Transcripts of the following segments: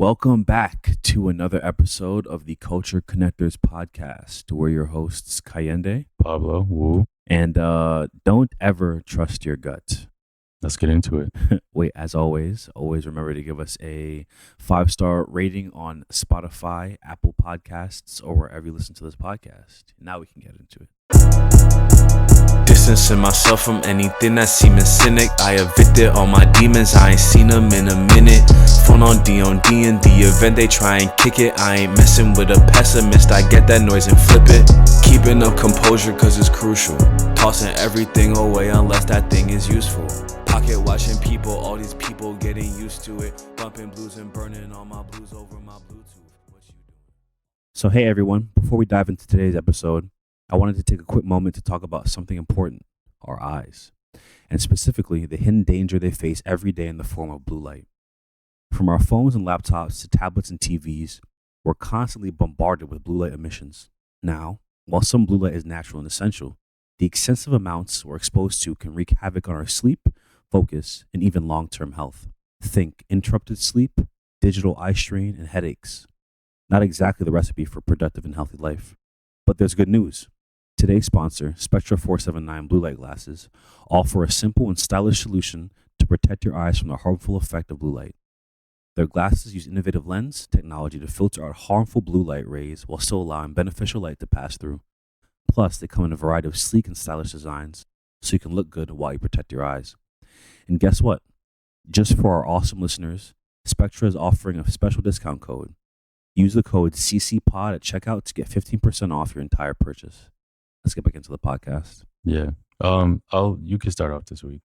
Welcome back to another episode of the Culture Connectors podcast. We're your hosts, Kayende. Pablo, woo. And don't ever trust your gut. Let's get into it. Wait, as always remember to give us a 5-star rating on Spotify, Apple Podcasts, or wherever you listen to this podcast. Now we can get into it. Distancing myself from anything that seems cynic. I evicted all my demons, I ain't seen them in a minute. Phone on D in the event they try and kick it. I ain't messing with a pessimist, I get that noise and flip it. Keeping up composure cause it's crucial. Tossing everything away unless that thing is useful. Pocket watching people, all these people getting used to it. Bumping blues and burning all my blues over my Bluetooth. What you doing? So, hey everyone, before we dive into today's episode, I wanted to take a quick moment to talk about something important, our eyes, and specifically the hidden danger they face every day in the form of blue light. From our phones and laptops to tablets and TVs, we're constantly bombarded with blue light emissions. Now, while some blue light is natural and essential, the extensive amounts we're exposed to can wreak havoc on our sleep, focus, and even long-term health. Think interrupted sleep, digital eye strain, and headaches. Not exactly the recipe for productive and healthy life. But there's good news. Today's sponsor, Spectra 479 blue light glasses, offer a simple and stylish solution to protect your eyes from the harmful effect of blue light. Their glasses use innovative lens technology to filter out harmful blue light rays while still allowing beneficial light to pass through. Plus, they come in a variety of sleek and stylish designs, so you can look good while you protect your eyes. And guess what? Just for our awesome listeners, Spectra is offering a special discount code. Use the code CCPOD at checkout to get 15% off your entire purchase. Let's get back into the podcast. Yeah. You can start off this week.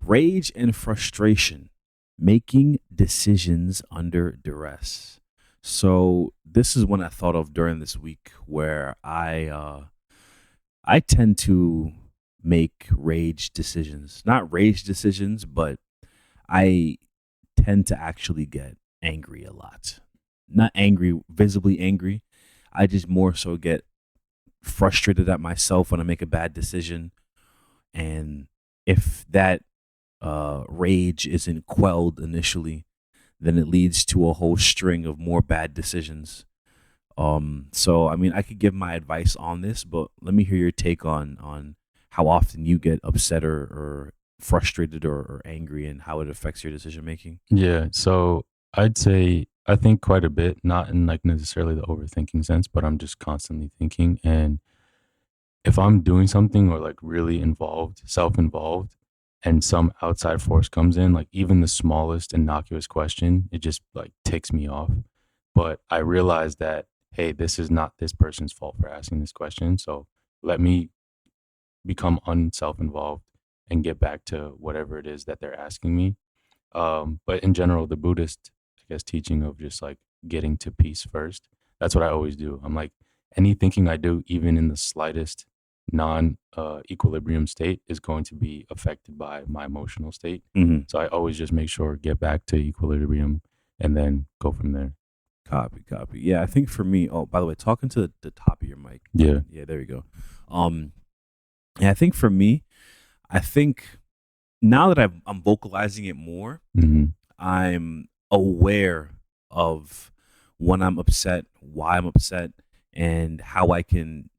Rage and frustration, making decisions under duress. So this is one I thought of during this week where I tend to make rage decisions. Not rage decisions, but I tend to actually get angry a lot. Not angry, visibly angry. I just more so get frustrated at myself when I make a bad decision. And if that rage isn't quelled initially, then it leads to a whole string of more bad decisions. So, I mean, I could give my advice on this, but let me hear your take on how often you get upset or frustrated or angry and how it affects your decision making. Yeah. So I'd say I think quite a bit, not in like necessarily the overthinking sense, but I'm just constantly thinking. And if I'm doing something or like really involved, self-involved, and some outside force comes in, like even the smallest innocuous question, it just like ticks me off. But I realize that, hey, this is not this person's fault for asking this question. So let me become unself-involved and get back to whatever it is that they're asking me. But in general, the Buddhist, I guess, teaching of just like getting to peace first, that's what I always do. I'm like, any thinking I do, even in the slightest non-equilibrium state, is going to be affected by my emotional state. Mm-hmm. So I always just make sure get back to equilibrium and then go from there. Copy. Yeah, I think for me, oh, by the way, talking to the top of your mic. Yeah. Yeah, there you go. And I think for me, I think now that I'm vocalizing it more, Mm-hmm. I'm aware of when I'm upset, why I'm upset, and how I can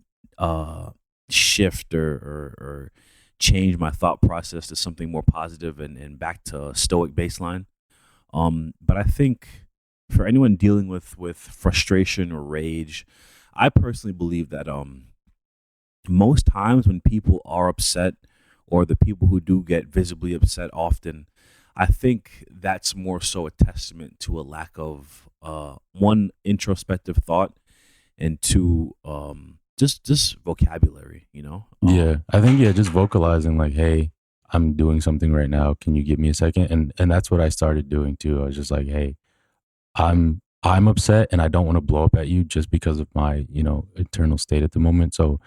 shift or change my thought process to something more positive and back to a stoic baseline. But I think for anyone dealing with frustration or rage, I personally believe that most times when people are upset, or the people who do get visibly upset often, I think that's more so a testament to a lack of one, introspective thought, and two, just vocabulary, you know? Yeah, I think just vocalizing like, hey, I'm doing something right now. Can you give me a second? And that's what I started doing too. I was just like, hey, I'm upset and I don't want to blow up at you just because of my, internal state at the moment. So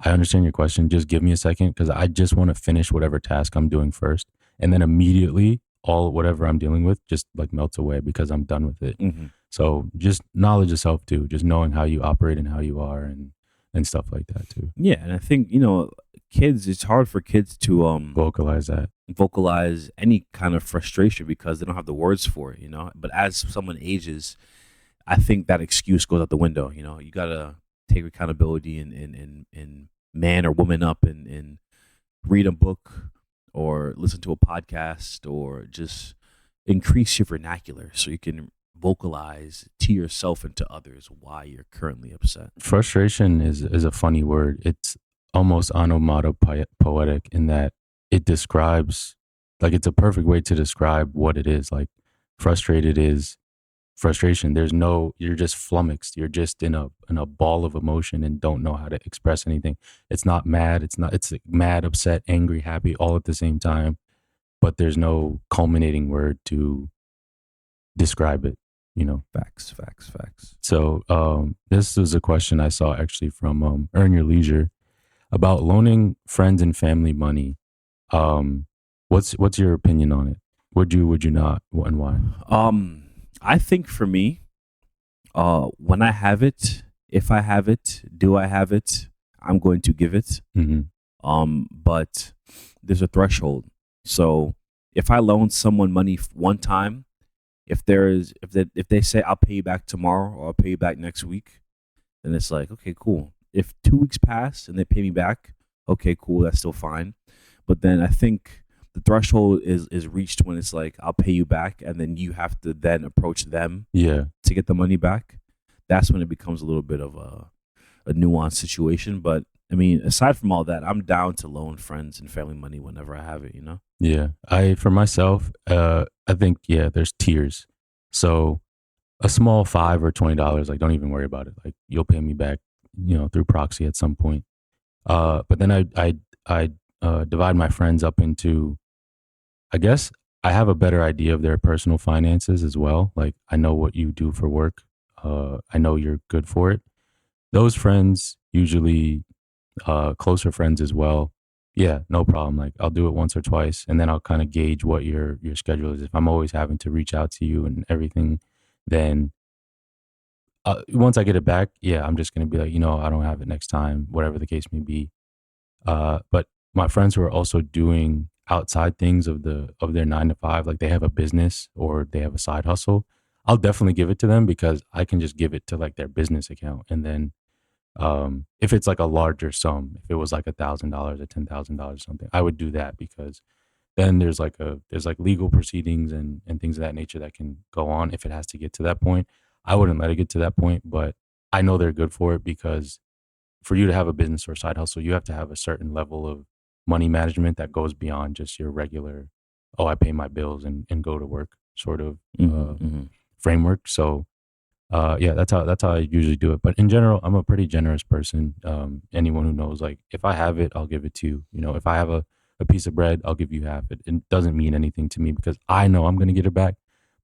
I understand your question. Just give me a second because I just want to finish whatever task I'm doing first. And then immediately whatever I'm dealing with just like melts away because I'm done with it. Mm-hmm. So just knowledge of self too, just knowing how you operate and how you are. And and stuff like that too. Yeah, and I think, you know, kids, it's hard for kids to Vocalize that. vocalize any kind of frustration because they don't have the words for it, you know. But as someone ages, I think that excuse goes out the window. You know, you gotta take accountability and man or woman up and read a book or listen to a podcast or just increase your vernacular so you can vocalize to yourself and to others why you're currently upset. Frustration is a funny word. It's almost onomatopoetic in that it describes, like, it's a perfect way to describe what it is. Like, frustrated is frustration. You're just flummoxed. You're just in a ball of emotion and don't know how to express anything. It's not mad. It's like mad, upset, angry, happy, all at the same time. But there's no culminating word to describe it, you know? Facts. So this was a question I saw actually from Earn Your Leisure about loaning friends and family money. What's your opinion on it? Would you not, and why? I think for me, when I have it, if I have it, do I have it, I'm going to give it. But there's a threshold. So if I loan someone money one time, if they say I'll pay you back tomorrow or I'll pay you back next week, then it's like, okay, cool. If 2 weeks pass and they pay me back, okay, cool, that's still fine. But then I think the threshold is reached when it's like I'll pay you back, and then you have to then approach them to get the money back. That's when it becomes a little bit of a nuanced situation. But I mean, aside from all that, I'm down to loan friends and family money whenever I have it, you know? Yeah. For myself, I think, there's tiers. So a small $5 or $20, like, don't even worry about it. Like, you'll pay me back, you know, through proxy at some point. But then I divide my friends up into, I guess I have a better idea of their personal finances as well. Like, I know what you do for work. I know you're good for it. Those friends, usually closer friends as well, yeah, no problem. Like, I'll do it once or twice, and then I'll kind of gauge what your schedule is. If I'm always having to reach out to you and everything, then once I get it back, I'm just gonna be like, you know, I don't have it next time, whatever the case may be. But my friends who are also doing outside things of their 9 to 5, like they have a business or they have a side hustle, I'll definitely give it to them because I can just give it to like their business account, and then if it's like a larger sum, if it was like $1,000 or $10,000 or something, I would do that because then there's like legal proceedings and things of that nature that can go on if it has to get to that point. I wouldn't let it get to that point, but I know they're good for it because for you to have a business or side hustle, you have to have a certain level of money management that goes beyond just your regular, oh, I pay my bills and go to work sort of framework. So that's how I usually do it. But in general, I'm a pretty generous person. Anyone who knows, like, if I have it, I'll give it to you. You know, if I have a piece of bread, I'll give you half. It doesn't mean anything to me because I know I'm going to get it back.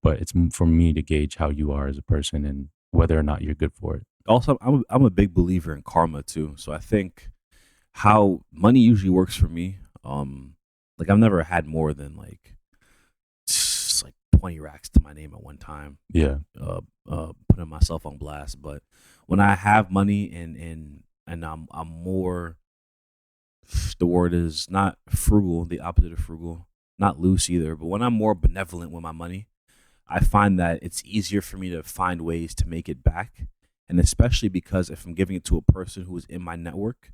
But it's for me to gauge how you are as a person and whether or not you're good for it. Also, I'm a big believer in karma too. So I think how money usually works for me, like, I've never had more than like 20 racks to my name at one time. Yeah. Putting myself on blast. But when I have money and I'm more, the word is not frugal, the opposite of frugal, not loose either. But when I'm more benevolent with my money, I find that it's easier for me to find ways to make it back. And especially because if I'm giving it to a person who is in my network,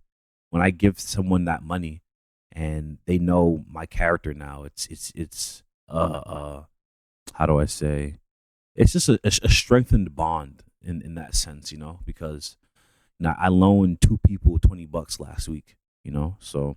when I give someone that money and they know my character now, it's how do I say? It's just a strengthened bond in that sense, you know, because now I loaned 2 people $20 last week, you know, so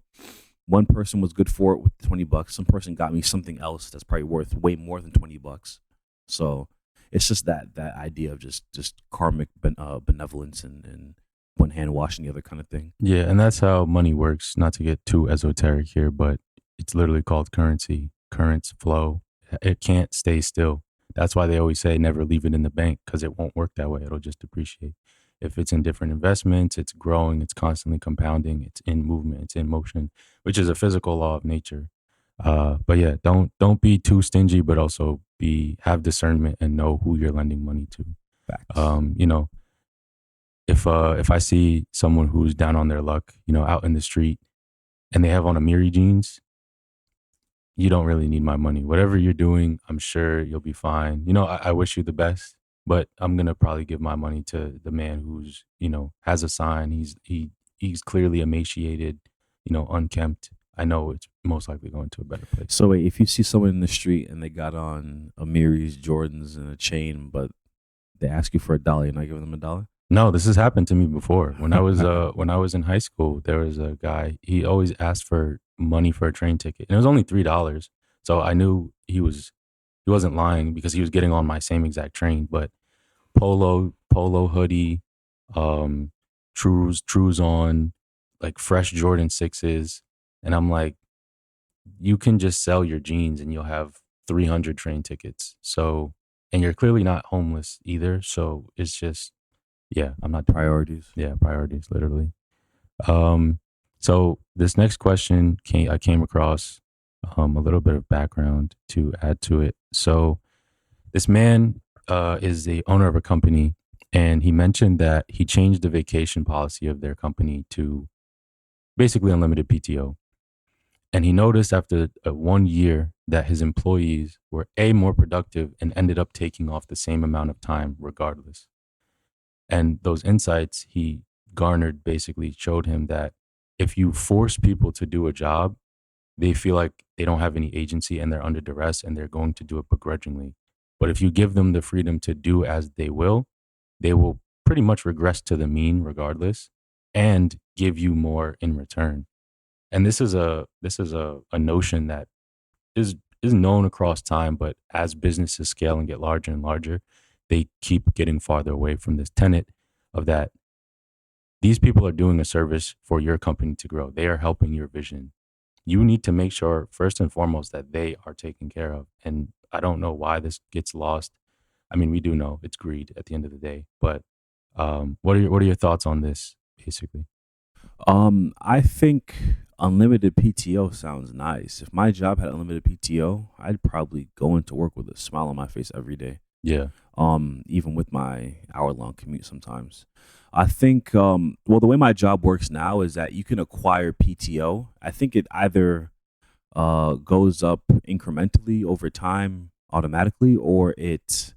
one person was good for it with $20. Some person got me something else that's probably worth way more than $20. So it's just that idea of just karmic benevolence and one hand washing the other kind of thing. Yeah, and that's how money works. Not to get too esoteric here, but it's literally called currency. Currents flow. It can't stay still. That's why they always say never leave it in the bank because it won't work that way. It'll just depreciate. If it's in different investments, it's growing, it's constantly compounding, it's in movement, it's in motion, which is a physical law of nature. But yeah, don't be too stingy, but also have discernment and know who you're lending money to. Facts. You know, if I see someone who's down on their luck, out in the street, and they have on Amiri jeans, you don't really need my money. Whatever you're doing, I'm sure you'll be fine. I wish you the best, but I'm gonna probably give my money to the man who's, has a sign. He's clearly emaciated, unkempt. I know it's most likely going to a better place. So wait, if you see someone in the street and they got on Amiri's Jordans and a chain, but they ask you for $1, you're not giving them $1? No, this has happened to me before. When I was in high school, there was a guy. He always asked for money for a train ticket, and it was only $3. So I knew he wasn't lying because he was getting on my same exact train. But polo hoodie, Trues on, like fresh Jordan 6s, and I'm like, you can just sell your jeans and you'll have 300 train tickets. So, and you're clearly not homeless either. So it's just, yeah, I'm not. Priorities. Yeah, priorities, literally. So this next question I came across a little bit of background to add to it. So this man is the owner of a company, and he mentioned that he changed the vacation policy of their company to basically unlimited PTO. And he noticed after 1 year that his employees were more productive and ended up taking off the same amount of time regardless. And those insights he garnered basically showed him that if you force people to do a job, they feel like they don't have any agency and they're under duress and they're going to do it begrudgingly. But if you give them the freedom to do as they will pretty much regress to the mean regardless and give you more in return. And this is a notion that is known across time, but as businesses scale and get larger and larger, they keep getting farther away from this tenet of that these people are doing a service for your company to grow. They are helping your vision. You need to make sure first and foremost that they are taken care of. And I don't know why this gets lost. I mean, we do know it's greed at the end of the day, but what are your thoughts on this basically? I think unlimited PTO sounds nice. If my job had unlimited PTO, I'd probably go into work with a smile on my face every day. Yeah. Even with my hour-long commute sometimes. I think, the way my job works now is that you can acquire PTO. I think it either goes up incrementally over time automatically, or it's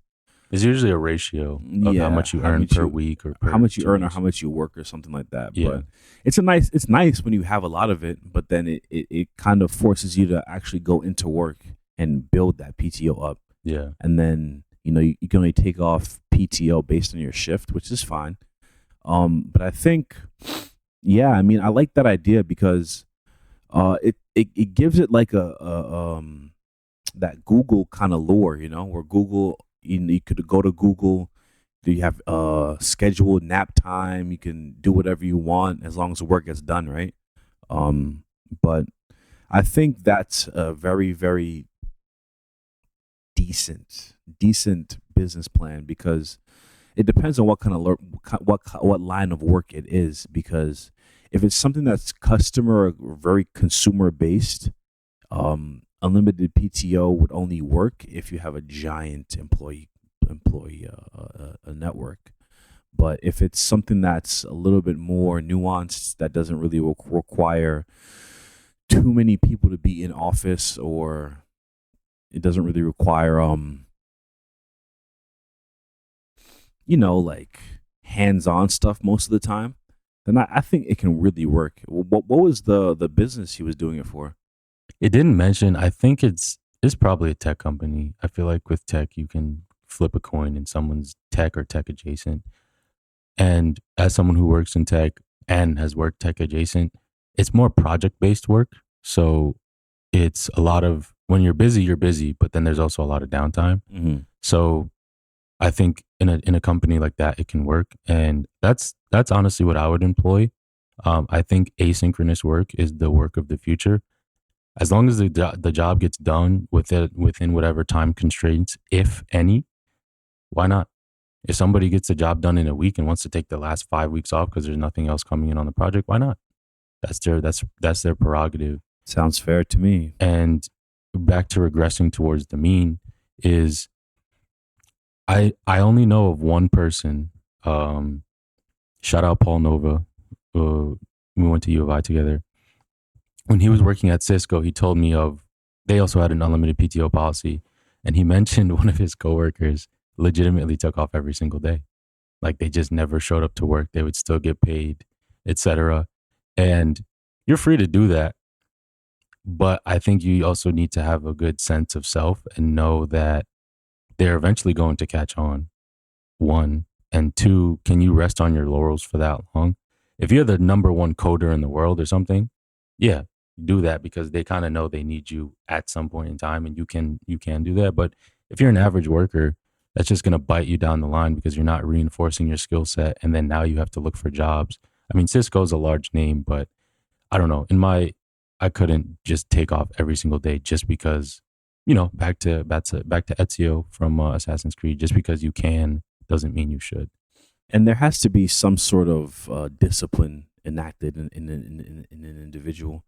usually a ratio of how much you earn per week or per how much you 2 earn or weeks. how much you work or something like that. Yeah. But it's nice when you have a lot of it, but then it kind of forces you to actually go into work and build that PTO up. Yeah. And then, you can only take off PTO based on your shift, which is fine. But I think, yeah, I mean, I like that idea because it gives it like that Google kind of lore, where Google, you could go to Google, you have scheduled nap time, you can do whatever you want as long as the work gets done, right? But I think that's a very, very decent business plan, because it depends on what kind of what line of work it is. Because if it's something that's customer or very consumer based, unlimited PTO would only work if you have a giant employee network. But if it's something that's a little bit more nuanced, that doesn't really require too many people to be in office, or it doesn't really require like hands-on stuff most of the time, then I think it can really work. What was the business he was doing it for? It didn't mention. I think it's probably a tech company. I feel like with tech, you can flip a coin in someone's tech or tech adjacent. And as someone who works in tech and has worked tech adjacent, it's more project-based work. So it's a lot of, when you're busy, but then there's also a lot of downtime. Mm-hmm. So I think in a company like that, it can work. And that's honestly what I would employ. I think asynchronous work is the work of the future. As long as the job gets done within whatever time constraints, if any, why not? If somebody gets the job done in a week and wants to take the last 5 weeks off because there's nothing else coming in on the project, why not? That's their prerogative. Sounds fair to me. And back to regressing towards the mean is, I only know of one person Shout out Paul Nova. We went to U of I together. When he was working at Cisco, he told me they also had an unlimited PTO policy, and he mentioned one of his coworkers legitimately took off every single day. Like they just never showed up to work. They would still get paid, etc. And you're free to do that. But I think you also need to have a good sense of self and know that they're eventually going to catch on. One. And two, can you rest on your laurels for that long? If you're the number one coder in the world or something, yeah, do that because they kind of know they need you at some point in time, and you can do that. But if you're an average worker, that's just going to bite you down the line because you're not reinforcing your skill set, and then now you have to look for jobs. I mean, Cisco's a large name, but I don't know. I couldn't just take off every single day just because, back to Ezio from Assassin's Creed. Just because you can doesn't mean you should. And there has to be some sort of discipline enacted in an individual,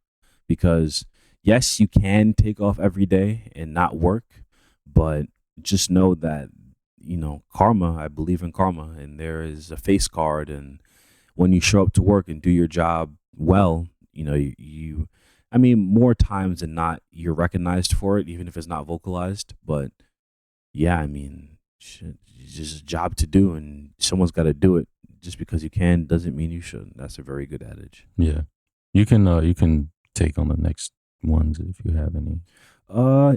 because yes, you can take off every day and not work, but just know that karma. I believe in karma, and there is a face card, and when you show up to work and do your job well, I mean, more times than not, you're recognized for it, even if it's not vocalized. But yeah, I mean, it's just a job to do, and someone's got to do it. Just because you can doesn't mean you should. That's a very good adage. Yeah, you can take on the next ones if you have any.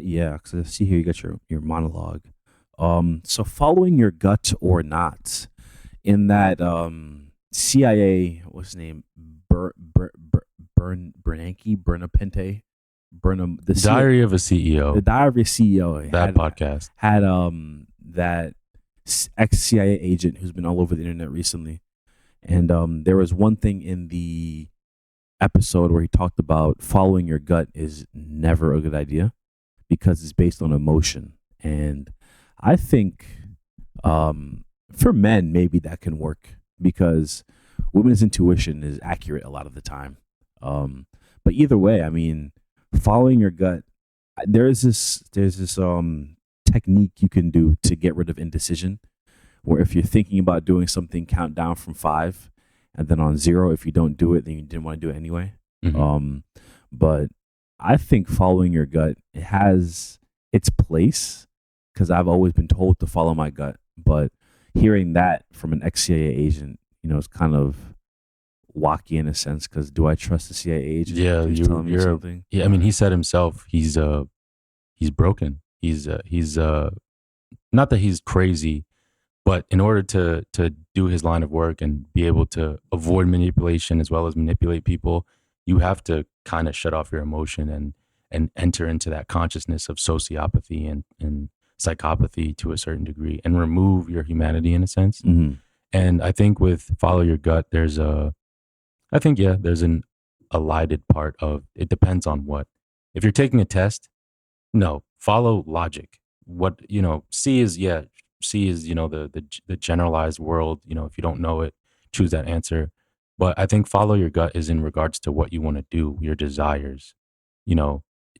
Yeah, because I see here you got your monologue. So following your gut or not, in that CIA, what's his name, Bernapente, the Diary of a CEO. The Diary of a CEO. That podcast had that ex CIA agent who's been all over the internet recently, and there was one thing in the episode where he talked about following your gut is never a good idea because it's based on emotion, and I think for men maybe that can work because women's intuition is accurate a lot of the time. But either way, I mean, following your gut, there's this technique you can do to get rid of indecision, where if you're thinking about doing something, count down from 5, and then on 0, if you don't do it, then you didn't want to do it anyway. Mm-hmm. But I think following your gut, it has its place because I've always been told to follow my gut. But hearing that from an ex-CIA agent, is kind of wacky in a sense, because do I trust the CIA agent? Yeah, telling me something? Yeah, I mean, he said himself he's broken. He's not that he's crazy, but in order to do his line of work and be able to avoid manipulation as well as manipulate people, you have to kind of shut off your emotion and enter into that consciousness of sociopathy and psychopathy to a certain degree and remove your humanity in a sense. Mm-hmm. And I think with follow your gut, there's an elided part of it. Depends on what. If you're taking a test, no, follow logic. What C is the generalized world. If you don't know it, choose that answer. But I think follow your gut is in regards to what you want to do, your desires.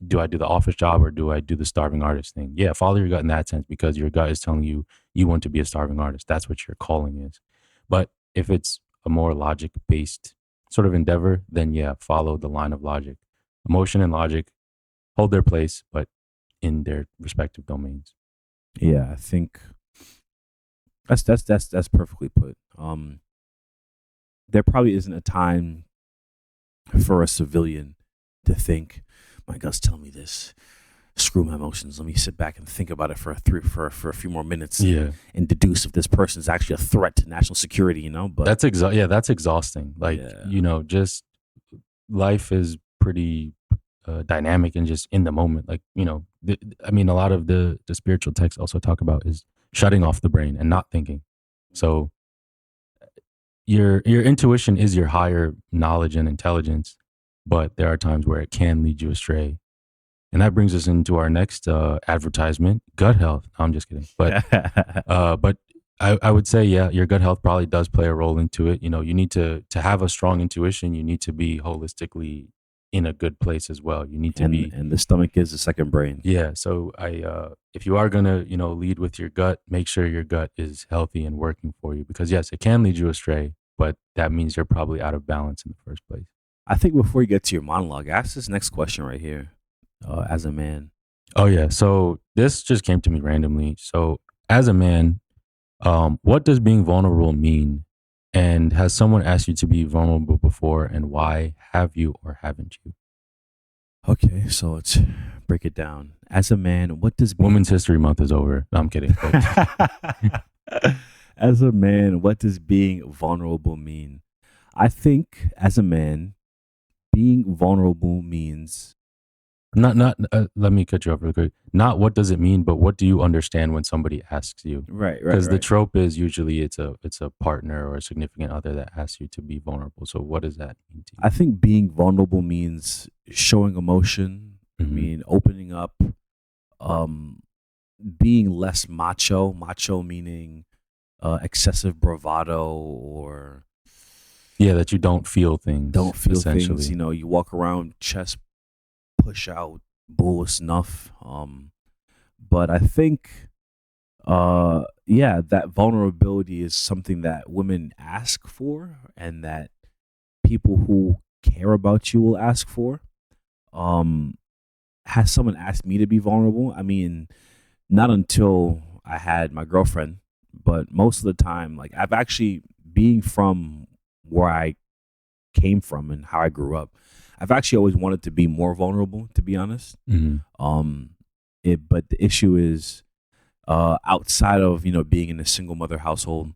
Do I do the office job or do I do the starving artist thing? Yeah, follow your gut in that sense because your gut is telling you want to be a starving artist. That's what your calling is. But if it's a more logic-based sort of endeavor, then yeah, follow the line of logic. Emotion and logic hold their place, but in their respective domains. Yeah, I think that's perfectly put. There probably isn't a time for a civilian to think, my gut's telling me this. Screw my emotions. Let me sit back and think about it for a few more minutes. Yeah, and deduce if this person is actually a threat to national security. But that's exhausting. Like just life is pretty dynamic and just in the moment. Like a lot of the spiritual texts also talk about is shutting off the brain and not thinking. So your intuition is your higher knowledge and intelligence, but there are times where it can lead you astray. And that brings us into our next advertisement, gut health. No, I'm just kidding. But but I would say, yeah, your gut health probably does play a role into it. You need to have a strong intuition. You need to be holistically in a good place as well. You need to be. And the stomach is the second brain. Yeah. So if you are going to, lead with your gut, make sure your gut is healthy and working for you because yes, it can lead you astray. but that means you're probably out of balance in the first place. I think before you get to your monologue, ask this next question right here. As a man, Oh yeah, so this just came to me randomly. So as a man, what does being vulnerable mean? And has someone asked you to be vulnerable before, and why have you or haven't you? okay, so let's break it down. As a man, what does being Women's History Month is over. No, I'm kidding. as a man, what does being vulnerable mean? I think as a man, being vulnerable means Not. Let me cut you off real quick. Not what does it mean, but what do you understand when somebody asks you? right, Because the trope is usually it's a partner or a significant other that asks you to be vulnerable. So what does that mean to you? I think being vulnerable means showing emotion. I Mhm. mean, opening up, um, being less macho. Macho meaning excessive bravado or Yeah, that you don't feel things. don't feel essentially. things. You know, you walk around chest push out, bull snuff. But I think, yeah, that vulnerability is something that women ask for, and that people who care about you will ask for. Um, has someone asked me to be vulnerable? I mean, not until I had my girlfriend, but most of the time, like I've actually being from where I came from and how I grew up, I've actually always wanted to be more vulnerable, to be honest. Mhm. But the issue is, outside of being in a single mother household,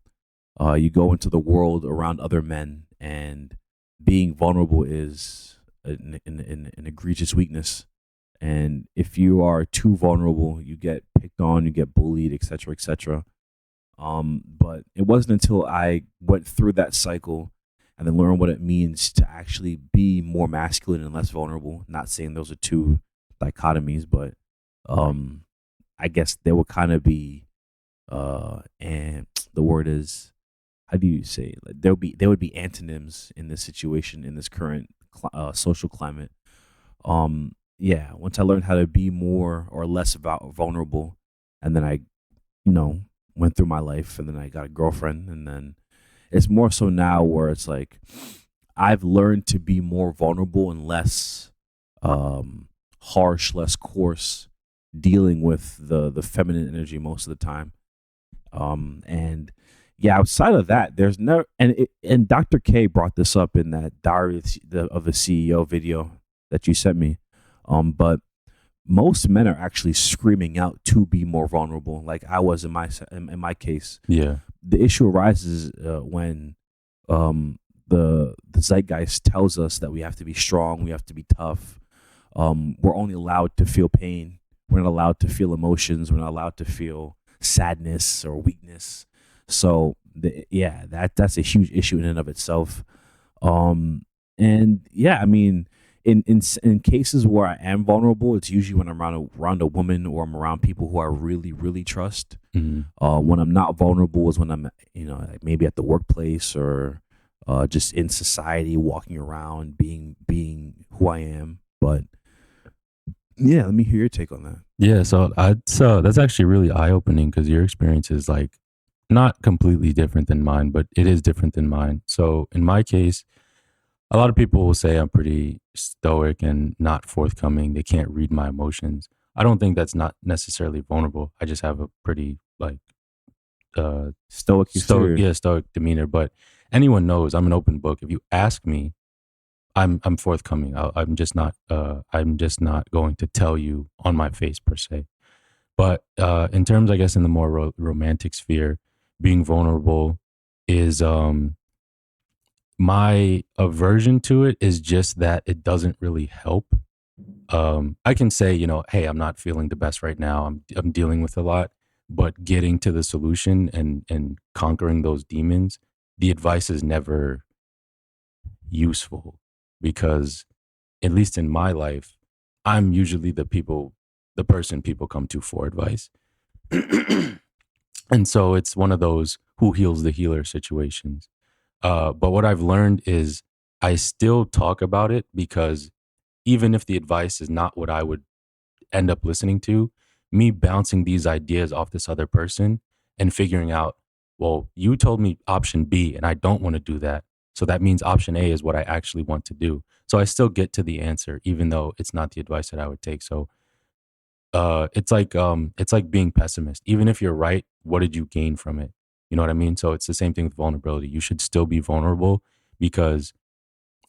you go into the world around other men, and being vulnerable is an egregious weakness. And if you are too vulnerable, you get picked on, you get bullied, etc., etc. But it wasn't until I went through that cycle and then learned what it means to actually be more masculine and less vulnerable. Not saying those are two dichotomies, but I guess there will kind of be, and the word is, how do you say it? Like, there would be antonyms in this situation, in this current social climate. Yeah, once I learned how to be more or less vulnerable, and then I, went through my life, and then I got a girlfriend, and then it's more so now where it's like I've learned to be more vulnerable and less harsh, less coarse, dealing with the feminine energy most of the time. And yeah, outside of that, there's no, and Dr. K brought this up in that Diary of the CEO video that you sent me. But most men are actually screaming out to be more vulnerable, like I was in my case. Yeah. The issue arises when the zeitgeist tells us that we have to be strong, we have to be tough. We're only allowed to feel pain. We're not allowed to feel emotions. We're not allowed to feel sadness or weakness. So yeah, that's a huge issue in and of itself. And yeah, I mean, in cases where I am vulnerable, it's usually when I'm around a woman, or I'm around people who I really really trust. Mhm. When I'm not vulnerable is when I'm like maybe at the workplace, or just in society, walking around, being who I am. But yeah, let me hear your take on that. Yeah, so that's actually really eye opening because your experience is like not completely different than mine, but it is different than mine. So in my case, a lot of people will say I'm pretty stoic and not forthcoming. They can't read my emotions. I don't think that's not necessarily vulnerable. I just have a pretty like Stoic exterior. stoic demeanor. But anyone knows I'm an open book. If you ask me, I'm forthcoming. I'm just not going to tell you on my face per se. But in terms, I guess, in the more romantic sphere, being vulnerable is my aversion to it is just that it doesn't really help. I can say, hey, I'm not feeling the best right now. I'm dealing with a lot, but getting to the solution and conquering those demons, the advice is never useful because, at least in my life, I'm usually the person people come to for advice. And so it's one of those who heals the healer situations. But what I've learned is I still talk about it because even if the advice is not what I would end up listening to, me bouncing these ideas off this other person and figuring out well, you told me option B and I don't want to do that. So that means option A is what I actually want to do. So I still get to the answer, even though it's not the advice that I would take. So it's like being pessimist. Even if you're right, what did you gain from it? You know what I mean? So it's the same thing with vulnerability. You should still be vulnerable because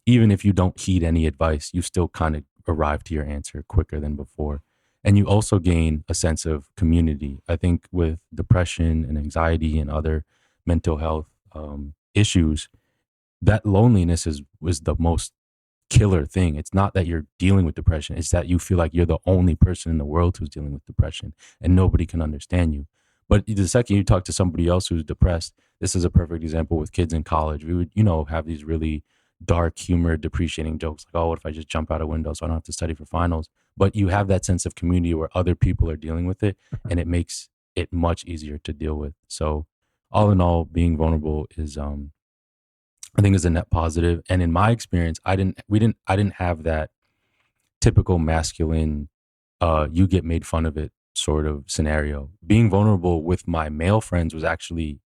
even if you don't heed any advice, you still kind of arrive to your answer quicker than before. And you also gain a sense of community. I think with depression and anxiety and other mental health issues, that loneliness was the most killer thing. It's not that you're dealing with depression, it's that you feel like you're the only person in the world who's dealing with depression and nobody can understand you. But the second you talk to somebody else who's depressed, this is a perfect example with kids in college. We would, have these really dark humor, depreciating jokes like, oh, what if I just jump out a window so I don't have to study for finals? But you have that sense of community where other people are dealing with it and it makes it much easier to deal with. So all in all, being vulnerable is I think is a net positive. And in my experience, I didn't have that typical masculine you get made fun of it sort of scenario. Being vulnerable with my male friends was actually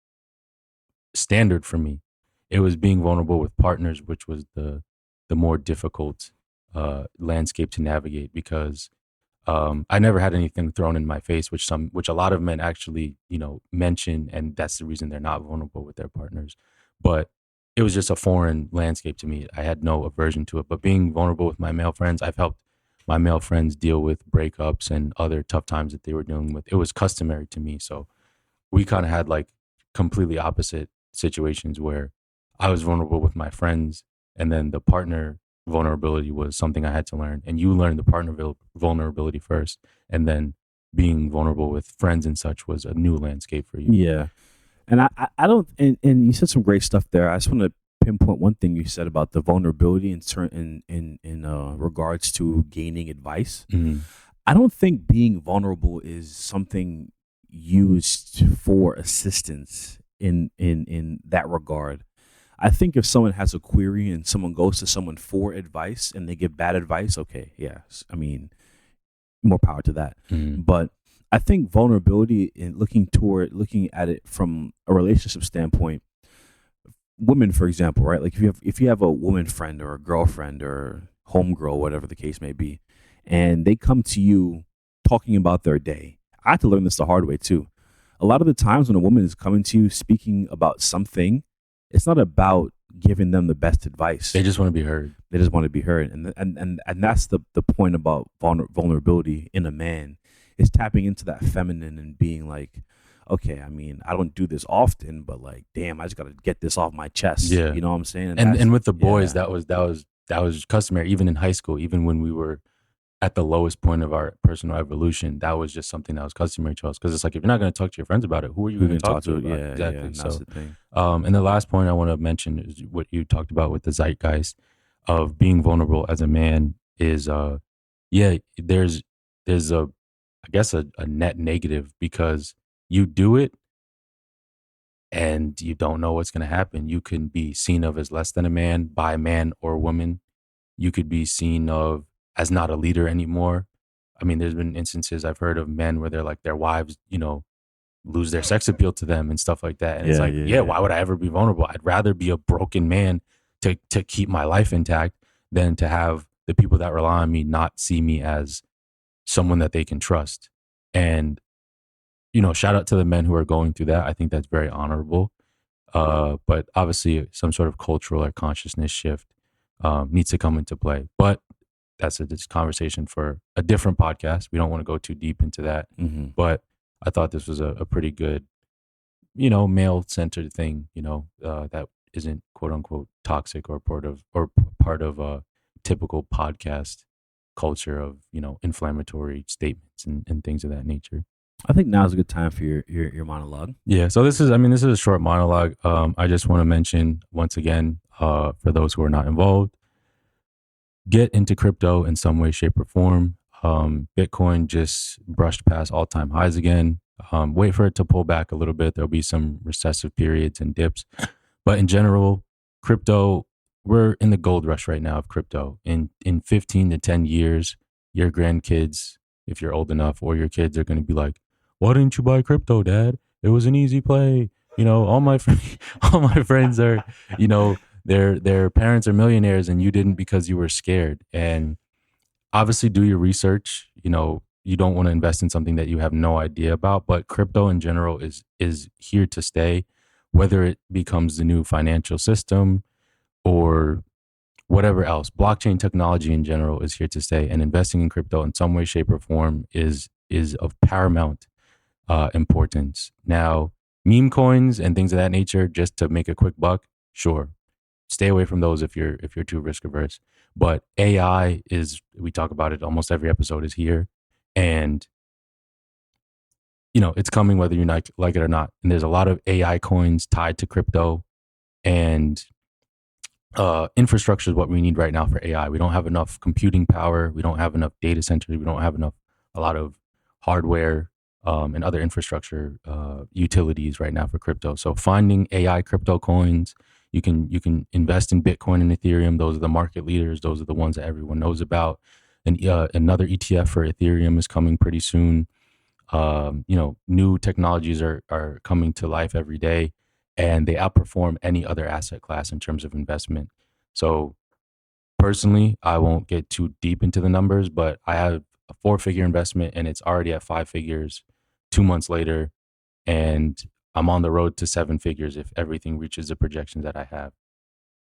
standard for me. It was being vulnerable with partners, which was the more difficult landscape to navigate because I never had anything thrown in my face, which a lot of men actually, mention, and that's the reason they're not vulnerable with their partners. But it was just a foreign landscape to me. I had no aversion to it. But being vulnerable with my male friends, I've helped my male friends deal with breakups and other tough times that they were dealing with. It was customary to me. So we kind of had like completely opposite situations where I was vulnerable with my friends, and then the partner vulnerability was something I had to learn. And you learned the partner vulnerability first, and then being vulnerable with friends and such was a new landscape for you. Yeah. And I don't, and you said some great stuff there. I just want to pinpoint one thing you said about the vulnerability in regards to gaining advice. Mhm. I don't think being vulnerable is something used for assistance in that regard. I think if someone has a query and someone goes to someone for advice and they give bad advice, okay, yes, I mean, more power to that. Mhm. But I think vulnerability in looking at it from a relationship standpoint, women, for example, right? Like if you have a woman friend or a girlfriend or homegirl, whatever the case may be, and they come to you talking about their day. I had to learn this the hard way too. A lot of the times when a woman is coming to you speaking about something, it's not about giving them the best advice. They just want to be heard. They just want to be heard, and that's the point about vulnerability in a man is tapping into that feminine and being like, okay, I mean, I don't do this often, but like, damn, I just got to get this off my chest. Yeah. You know what I'm saying? And with the boys, yeah. that was customary. Even in high school, even when we were at the lowest point of our personal evolution, that was just something that was customary to us. Because it's like, if you're not going to talk to your friends about it, who are you Who going to can talk to? About it? Yeah, Exactly. yeah, and So, that's the thing. and the last point I want to mention is what you talked about with the zeitgeist of being vulnerable as a man is, there's a, I guess a net negative because you do it and you don't know what's going to happen. You can be seen of as less than a man by man or woman. You could be seen of as not a leader anymore. I mean, there's been instances I've heard of men where they're like their wives, lose their sex appeal to them and stuff like that. And it's Yeah, like, yeah. why would I ever be vulnerable? I'd rather be a broken man to keep my life intact than to have the people that rely on me not see me as someone that they can trust. And, shout out to the men who are going through that. I think that's very honorable. But obviously some sort of cultural or consciousness shift needs to come into play. But that's a conversation for a different podcast. We don't want to go too deep into that. Mm-hmm. But I thought this was a pretty good, male-centered thing, that isn't quote unquote toxic or part of a typical podcast culture of, inflammatory statements and things of that nature. I think now is a good time for your monologue. Yeah. So this is a short monologue. I just want to mention once again, for those who are not involved, get into crypto in some way, shape, or form. Bitcoin just brushed past all-time highs again. Wait for it to pull back a little bit. There'll be some recessive periods and dips. But in general, crypto, we're in the gold rush right now of crypto. In 15 to 10 years, your grandkids, if you're old enough, or your kids are going to be like, why didn't you buy crypto, Dad? It was an easy play. all my friends are, their parents are millionaires and you didn't because you were scared. And obviously do your research. You don't want to invest in something that you have no idea about, but crypto in general is here to stay, whether it becomes the new financial system or whatever else. Blockchain technology in general is here to stay, and investing in crypto in some way, shape, or form is of paramount importance. Now, meme coins and things of that nature, just to make a quick buck, sure, stay away from those if you're too risk averse. But AI is, we talk about it almost every episode, is here, and it's coming whether you like it or not. And there's a lot of AI coins tied to crypto, and infrastructure is what we need right now for AI. We don't have enough computing power. We don't have enough data centers. We don't have a lot of hardware and other infrastructure utilities right now for crypto. So finding AI crypto coins, you can invest in Bitcoin and Ethereum. Those are the market leaders. Those are the ones that everyone knows about. And another ETF for Ethereum is coming pretty soon. New technologies are coming to life every day, and they outperform any other asset class in terms of investment. So personally, I won't get too deep into the numbers, but I have a 4-figure investment and it's already at 5 figures 2 months later. And I'm on the road to 7 figures if everything reaches the projections that I have.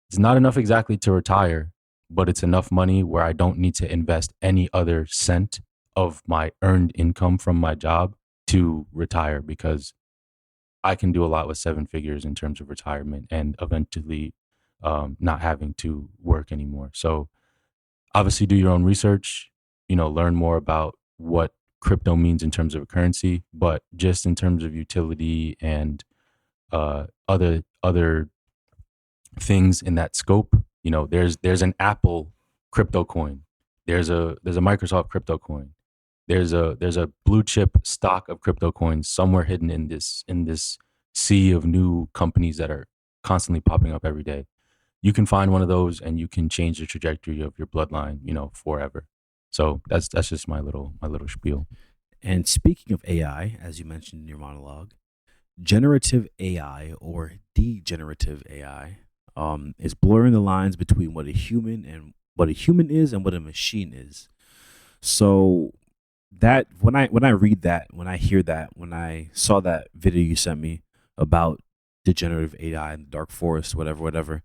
It's not enough exactly to retire, but it's enough money where I don't need to invest any other cent of my earned income from my job to retire, because I can do a lot with 7 figures in terms of retirement and eventually not having to work anymore. So obviously do your own research, learn more about what crypto means in terms of a currency, but just in terms of utility and other things in that scope, there's an Apple crypto coin. There's a Microsoft crypto coin. There's a blue chip stock of crypto coins somewhere hidden in this sea of new companies that are constantly popping up every day. You can find one of those and you can change the trajectory of your bloodline, forever. So that's just my little spiel. And speaking of AI, as you mentioned in your monologue, generative AI or degenerative AI is blurring the lines between what a human is and what a machine is. So that when I read that, when I hear that, when I saw that video you sent me about degenerative AI in the dark forest, whatever,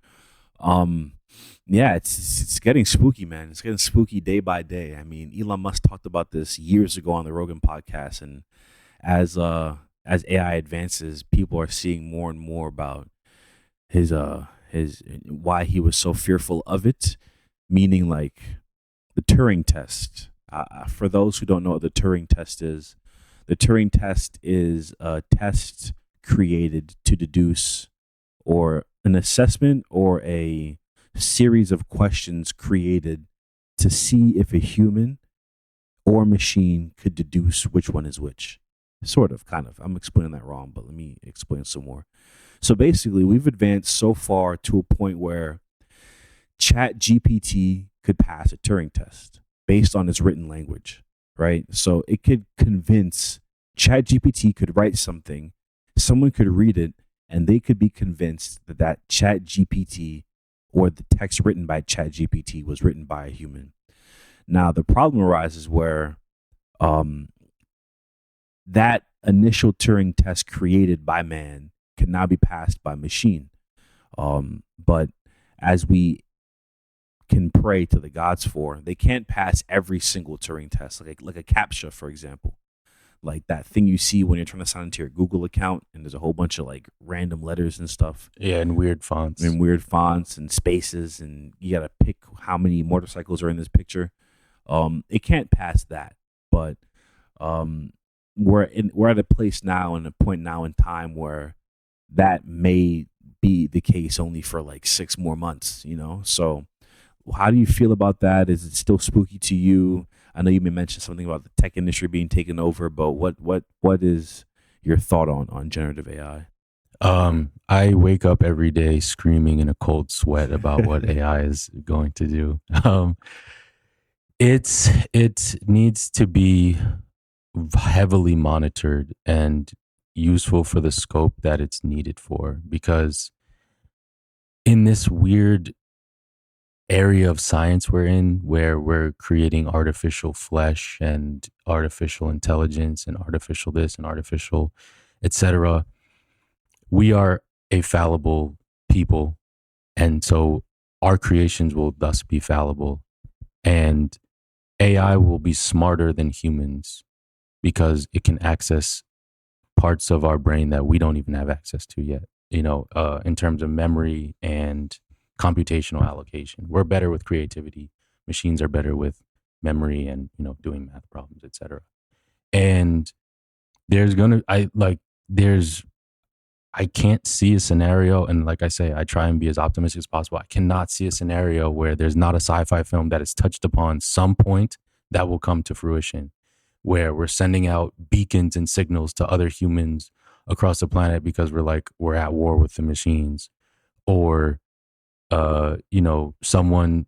yeah, it's getting spooky, man. It's getting spooky day by day. I mean, Elon Musk talked about this years ago on the Rogan podcast, and as AI advances, people are seeing more and more about his why he was so fearful of it, meaning like the Turing test. For those who don't know what the Turing test is a test created to deduce, or an assessment or a series of questions created to see if a human or machine could deduce which one is which. Sort of, kind of. I'm explaining that wrong, but let me explain some more. So basically, we've advanced so far to a point where ChatGPT could pass a Turing test based on its written language, right? So it could convince, ChatGPT could write something, someone could read it, and they could be convinced that ChatGPT or the text written by ChatGPT was written by a human. Now, the problem arises where that initial Turing test created by man can now be passed by machine. But as we can pray to the gods for, they can't pass every single Turing test, like a CAPTCHA, for example. Like that thing you see when you're trying to sign into your Google account and there's a whole bunch of like random letters and stuff. Yeah, and weird fonts. And spaces, and you got to pick how many motorcycles are in this picture. It can't pass that. But we're at a place now and a point now in time where that may be the case only for like 6 more months, So how do you feel about that? Is it still spooky to you? I know you may mention something about the tech industry being taken over, but what is your thought on generative AI? I wake up every day screaming in a cold sweat about what AI is going to do. It needs to be heavily monitored, and useful for the scope that it's needed for, because in this weird area of science we're in, where we're creating artificial flesh and artificial intelligence and artificial this and artificial etc., we are a fallible people, and so our creations will thus be fallible, and AI will be smarter than humans because it can access parts of our brain that we don't even have access to yet, in terms of memory and computational allocation. We're better with creativity. Machines are better with memory and, doing math problems, etc. And I can't see a scenario, and like I say, I try and be as optimistic as possible. I cannot see a scenario where there's not a sci-fi film that is touched upon some point that will come to fruition, where we're sending out beacons and signals to other humans across the planet because we're at war with the machines, or someone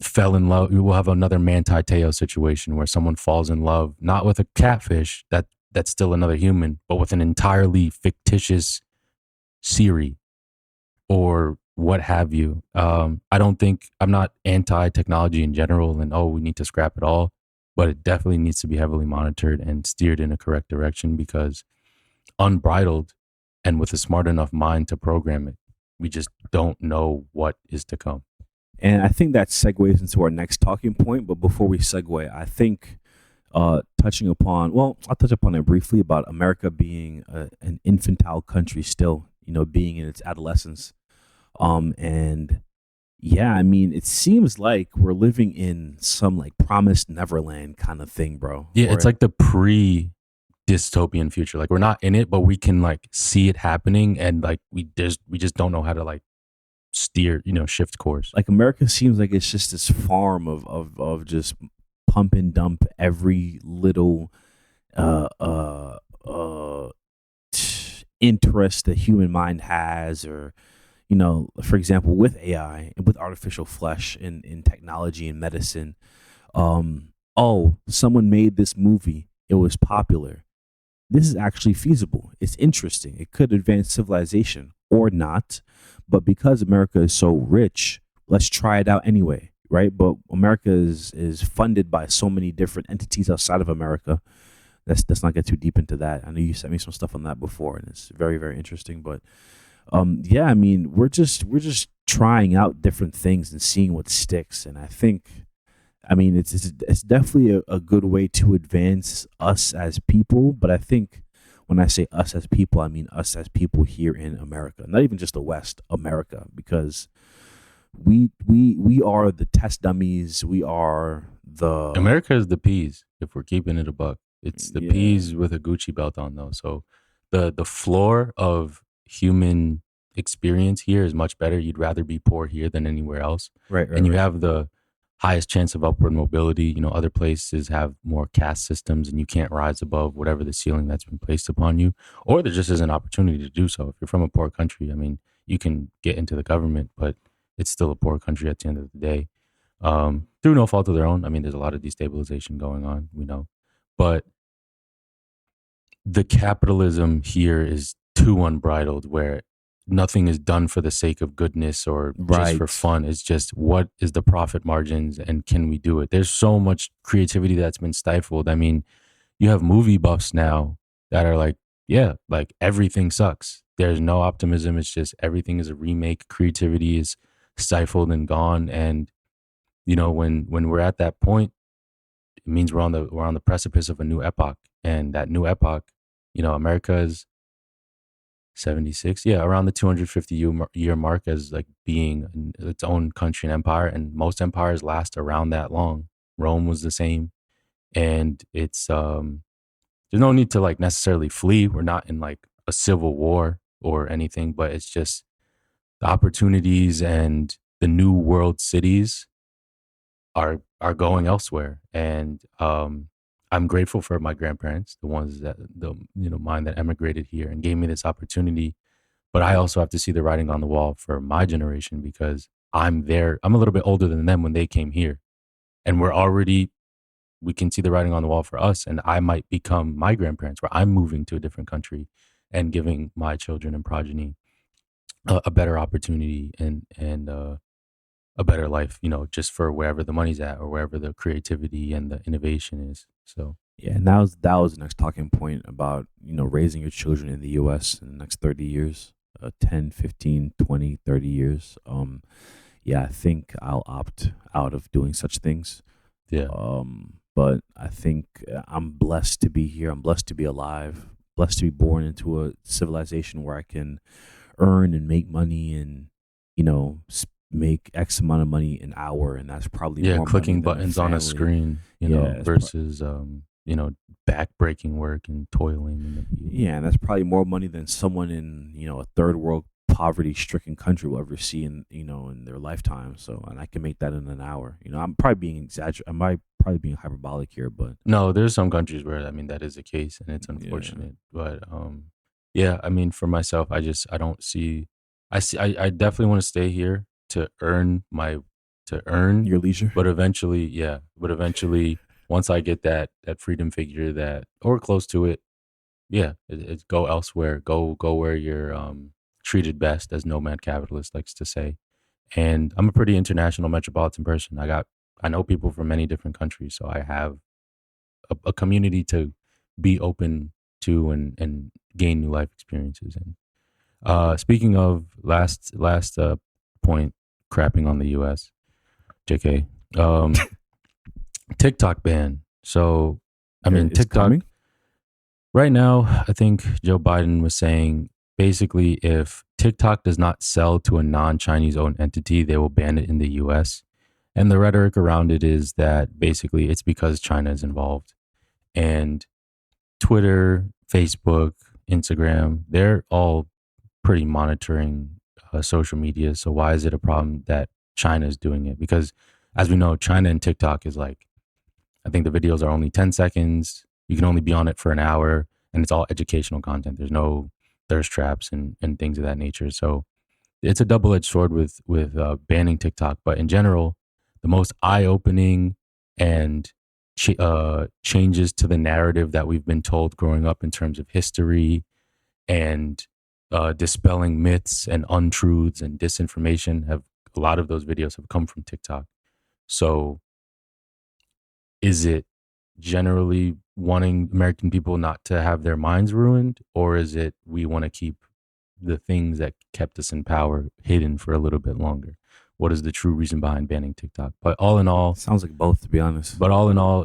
fell in love. We will have another Manti Te'o situation where someone falls in love not with a catfish that's still another human, but with an entirely fictitious Siri or what have you. I'm not anti-technology in general and we need to scrap it all, but it definitely needs to be heavily monitored and steered in a correct direction, because unbridled and with a smart enough mind to program it, we just don't know what is to come. And I think that segues into our next talking point. But before we segue, I think I'll touch upon it briefly about America being an infantile country still, being in its adolescence. And yeah, I mean, it seems like we're living in some like promised Neverland kind of thing, bro. Yeah, it's like the dystopian future. Like, we're not in it, but we can like see it happening, and like we just don't know how to like steer, shift course. Like, America seems like it's just this farm of just pump and dump every little interest the human mind has, or for example, with AI and with artificial flesh in technology and medicine. Someone made this movie, it was popular, this is actually feasible, it's interesting, it could advance civilization or not, but because America is so rich, let's try it out anyway, right? But America is funded by so many different entities outside of America. Let's not get too deep into that. I know you sent me some stuff on that before, and it's very, very interesting. But yeah, I mean, we're just trying out different things and seeing what sticks. And I think, I mean, it's definitely a good way to advance us as people. But I think when I say us as people, I mean us as people here in America, not even just the West, America, because we are the test dummies. We are the America is the peas, if we're keeping it a buck. It's the peas with a Gucci belt on, though. So the floor of human experience here is much better. You'd rather be poor here than anywhere else. Right. And you have the highest chance of upward mobility. Other places have more caste systems and you can't rise above whatever the ceiling that's been placed upon you. Or there just is an opportunity to do so. If you're from a poor country, I mean, you can get into the government, but it's still a poor country at the end of the day. Through no fault of their own. I mean, there's a lot of destabilization going on, we know. But the capitalism here is too unbridled, where nothing is done for the sake of goodness or just for fun. It's just, what is the profit margins and can we do it? There's so much creativity that's been stifled. I mean, you have movie buffs now that are like, yeah, like everything sucks. There's no optimism. It's just everything is a remake. Creativity is stifled and gone. And when we're at that point, it means we're on the precipice of a new epoch. And that new epoch, America's 76, around the 250-year mark as like being its own country and empire. And most empires last around that long. Rome was the same. And it's there's no need to like necessarily flee. We're not in like a civil war or anything, but it's just the opportunities and the new world cities are going elsewhere. And I'm grateful for my grandparents, the ones that mine that emigrated here and gave me this opportunity. But I also have to see the writing on the wall for my generation, because I'm a little bit older than them when they came here, and we can see the writing on the wall for us. And I might become my grandparents, where I'm moving to a different country and giving my children and progeny a better opportunity and a better life, just for wherever the money's at or wherever the creativity and the innovation is. So Yeah, and that was the next talking point about, raising your children in the US in the next 30 years, 10, 15, 20, 30 years. Yeah, I think I'll opt out of doing such things. yeah, But I think I'm blessed to be here. I'm blessed to be alive, blessed to be born into a civilization where I can earn and make money and, make X amount of money an hour. And that's probably yeah, more money clicking than my buttons on a family. screen, Yeah, versus backbreaking work and toiling in the field. yeah, and that's probably more money than someone in, a third world poverty stricken country will ever see in their lifetime. So, and I can make that in an hour. I'm probably being I might probably being hyperbolic here, but No, there's some countries where that is the case, and it's yeah, unfortunate. But yeah, I mean, for myself, I don't see. I definitely want to stay here to earn your leisure. but eventually, yeah, once I get that freedom figure that or close to it, yeah, it's go elsewhere, go where you're treated best, as Nomad Capitalist likes to say. And I'm a pretty international metropolitan person. I know people from many different countries, so I have a community to be open to and gain new life experiences. And speaking of last point, crapping on the U.S. JK, TikTok ban. So I mean, It's TikTok coming? right now, I think Joe Biden was saying basically if TikTok does not sell to a non-Chinese owned entity, they will ban it in the US. And the rhetoric around it is that basically it's because China is involved. And Twitter, Facebook, Instagram, they're all pretty monitoring social media. So why is it a problem that China is doing it? Because as we know, China and TikTok is like, I think the videos are only 10 seconds. You can only be on it for an hour, and it's all educational content. There's no thirst traps and things of that nature. So it's a double-edged sword with banning TikTok. But in general, the most eye-opening and changes to the narrative that we've been told growing up in terms of history and dispelling myths and untruths and disinformation a lot of those videos have come from TikTok. So is it generally wanting American people not to have their minds ruined, or is it we want to keep the things that kept us in power hidden for a little bit longer? What is the true reason behind banning TikTok? But all in all, Sounds like both, to be honest.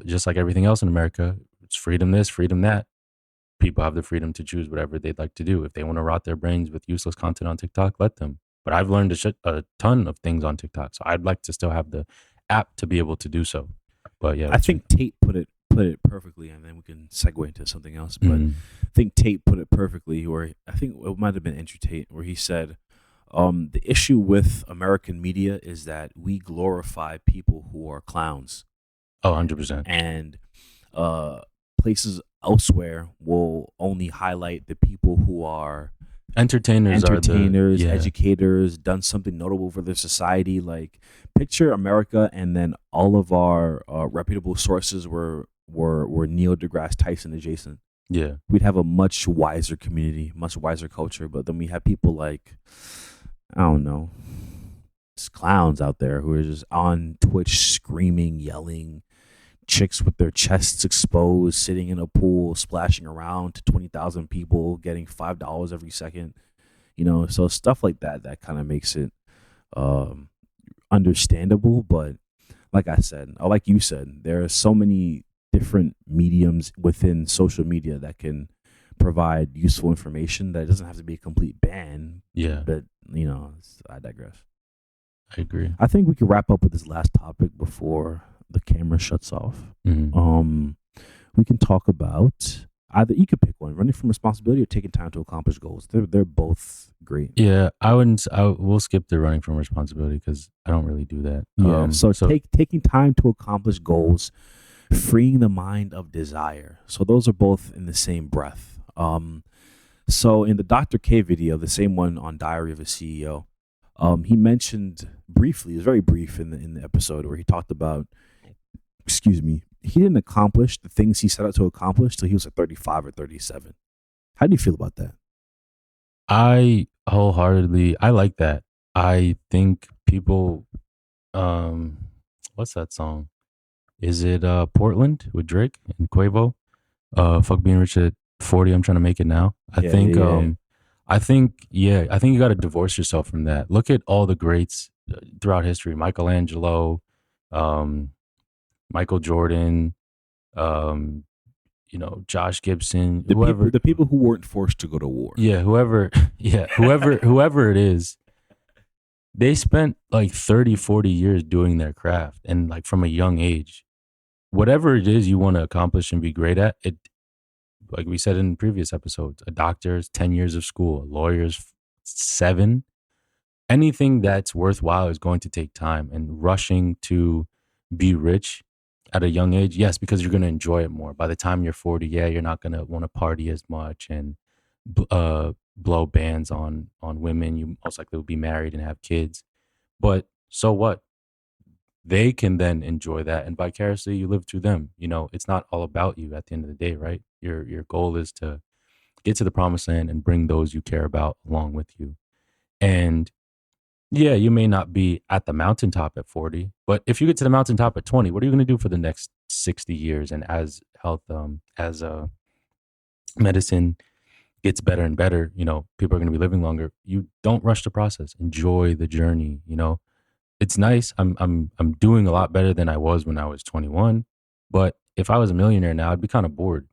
just like everything else in America, it's freedom this, freedom that. People have the freedom to choose whatever they'd like to do. If they want to rot their brains with useless content on TikTok, let them. But I've learned a ton of things on TikTok, so I'd like to still have the app to be able to do so. But yeah, I think Tate put it perfectly, and then we can segue into something else. But Mhm. I think Tate put it perfectly, where I think it might have been Andrew Tate, where he said, the issue with American media is that we glorify people who are clowns, 100%. and places elsewhere will only highlight the people who are Entertainers, educators, done something notable for their society. Like, picture America, and then all of our reputable sources were Neil deGrasse Tyson adjacent. Yeah, We'd have a much wiser community, much wiser culture. But then we have people like, I don't know, just clowns out there who are just on Twitch screaming, yelling, chicks with their chests exposed, sitting in a pool, splashing around to 20,000 people, getting $5 every second. So stuff like that kind of makes it understandable. But like I said, or like you said, there are so many different mediums within social media that can provide useful information that it doesn't have to be a complete ban. yeah, But, I digress. I agree. I think we can wrap up with this last topic before the camera shuts off. Mhm. We can talk about either, you could pick one, running from responsibility or taking time to accomplish goals. They're both great. Yeah, we'll skip the running from responsibility because I don't really do that. Yeah. So taking time to accomplish goals, freeing the mind of desire. So those are both in the same breath. So in the Dr. K video, the same one on Diary of a CEO, he mentioned briefly, it was very brief in the episode, where he talked about, he didn't accomplish the things he set out to accomplish till he was like 35 or 37. How do you feel about that? I wholeheartedly I like that. I think people what's that song? Is it Portland with Drake and Quavo? Fuck being rich at 40, I'm trying to make it now. Yeah, yeah, yeah. I think you got to divorce yourself from that. Look at all the greats throughout history: Michelangelo, um, Michael Jordan, um, Josh Gibson, whoever. The people who weren't forced to go to war. Yeah, whoever. Yeah, whoever it is. They spent like 30, 40 years doing their craft, and like from a young age, whatever it is you want to accomplish and be great at it. Like we said in previous episodes, a doctor's 10 years of school, a lawyer's 7. Anything that's worthwhile is going to take time, and rushing to be rich at a young age, yes, because you're going to enjoy it more. By the time you're 40, yeah, you're not going to want to party as much and blow bands on women. You most likely will be married and have kids. But so what? They can then enjoy that, and vicariously you live through them. It's not all about you at the end of the day, right? Your goal is to get to the promised land and bring those you care about along with you. And yeah, you may not be at the mountaintop at 40, but if you get to the mountaintop at 20, what are you going to do for the next 60 years? And as health, as medicine gets better and better, people are going to be living longer. You don't rush the process. Enjoy the journey. It's nice. I'm doing a lot better than I was when I was 21. But if I was a millionaire now, I'd be kind of bored.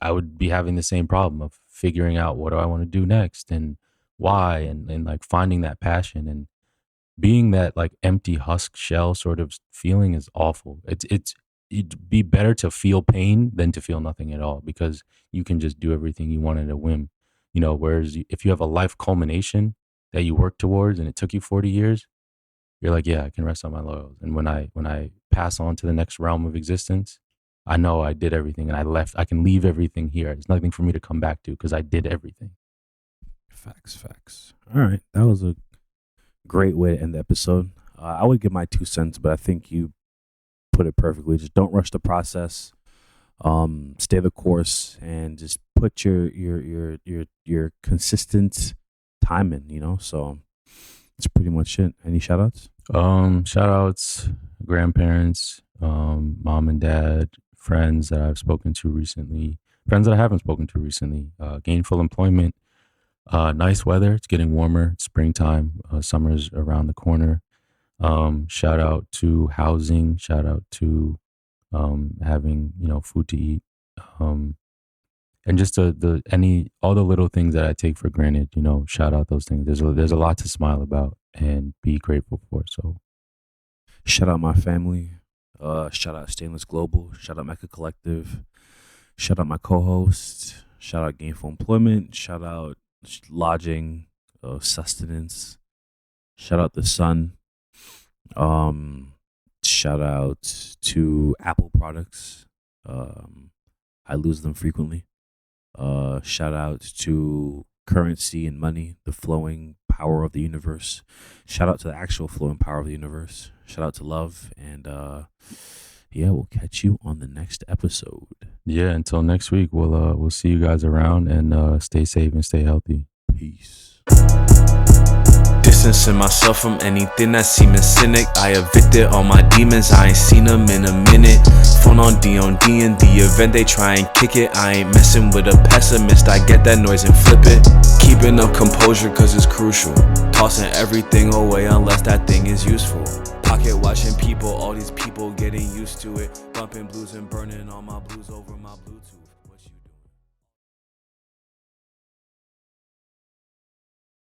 I would be having the same problem of figuring out what do I want to do next and why, and like finding that passion, and being that like empty husk shell sort of feeling is awful. It'd be better to feel pain than to feel nothing at all, because you can just do everything you want at a whim. Whereas if you have a life culmination that you work towards and it took you 40 years, you're like, yeah, I can rest on my laurels. And when I pass on to the next realm of existence, I know I did everything, and I can leave everything here. There's nothing for me to come back to because I did everything. Facts. All right. That was a great way to end the episode. I would give my 2 cents, but I think you put it perfectly. Just don't rush the process. Stay the course, and just put your consistent time in, so that's pretty much it. Any shout outs? Shout outs, grandparents, mom and dad, friends that I've spoken to recently, friends that I haven't spoken to recently, gainful employment, nice weather. It's getting warmer. It's springtime. Summer's around the corner. Shout out to housing. Shout out to having food to eat. And just all the little things that I take for granted. Shout out those things. There's a lot to smile about and be grateful for. So, shout out my family. Shout out Stainless Global. Shout out Mecca Collective. Shout out my co-host. Shout out Gainful Employment. Shout out lodging, sustenance. Shout out the sun. Shout out to Apple products. I lose them frequently. Shout out to currency and money, the flowing power of the universe. Shout out to the actual flowing power of the universe. Shout out to love, and yeah, we'll catch you on the next episode. Yeah, until next week, we'll see you guys around, and stay safe and stay healthy. Peace. Distancing myself from anything that seeming cynic. I evicted all my demons, I ain't seen them in a minute. Phone on D in the event they try and kick it. I ain't messing with a pessimist, I get that noise and flip it. Keeping up composure cause it's crucial. Tossing everything away unless that thing is useful. Pocket watching people, all these people getting used to it. Bumping blues and burning all my blues over my Bluetooth.